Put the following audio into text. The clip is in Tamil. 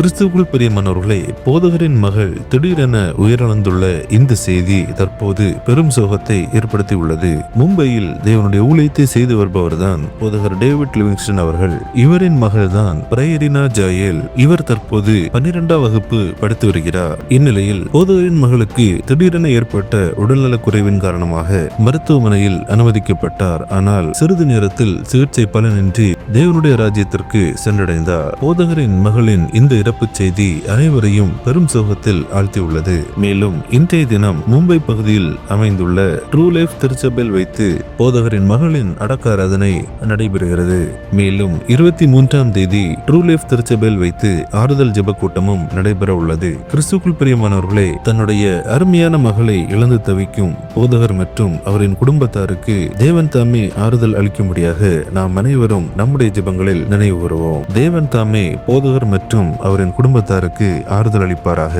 கிறிஸ்துவுக்குள் பிரியமானவர்களே, போதகரின் மகள் திடீரென உயிரிழந்துள்ள இந்த செய்தி தற்போது பெரும் சோகத்தை ஏற்படுத்தியுள்ளது. மும்பையில் தேவனுடைய ஊழியத்தை செய்து வருபவர்தான் போதகர் டேவிட் லிவிங்ஸ்டன் அவர்கள். இவரின் மகள்தான் பிரயரினா ஜாயல். இவர் தற்போது 12ஆம் வகுப்பு படித்து வருகிறார். இந்நிலையில் போதகரின் மகளுக்கு திடீரென ஏற்பட்ட உடல்நலக் குறைவின் காரணமாக மருத்துவமனையில் அனுமதிக்கப்பட்டார். ஆனால் சிறிது நேரத்தில் சிகிச்சை பலனின்றி தேவனுடைய ராஜ்யத்திற்கு சென்றடைந்தார். போதகரின் மகளின் இந்த இறப்பு செய்தி அனைவரையும் பெரும் சோகத்தில் ஆழ்த்தியுள்ளது. மேலும் இன்றைய தினம் மும்பை பகுதியில் அமைந்துள்ள ட்ரூ லைஃப் திருச்சபையில் வைத்து போதகரின் மகளின் அடக்காராதனை நடைபெறுகிறது. மேலும் 23ஆம் தேதி ட்ரூ லைஃப் திருச்சபையில் வைத்து ஆறுதல் ஜெப கூட்டமும் நடைபெற உள்ளது. கிறிஸ்துவுக்குள் பிரியமானவர்களே, தன்னுடைய அருமையான மகளை இழந்து தவிக்கும் போதகர் மற்றும் அவரின் குடும்பத்தாருக்கு தேவன் தாமே ஆறுதல் அளிக்கும்படியாக நாம் அனைவரும் நம்முடைய ஜெபங்களில் நினைவு கூறுவோம். தேவன் தாமே போதகர் மற்றும் அவரின் குடும்பத்தாருக்கு ஆறுதல் அளிப்பாராக.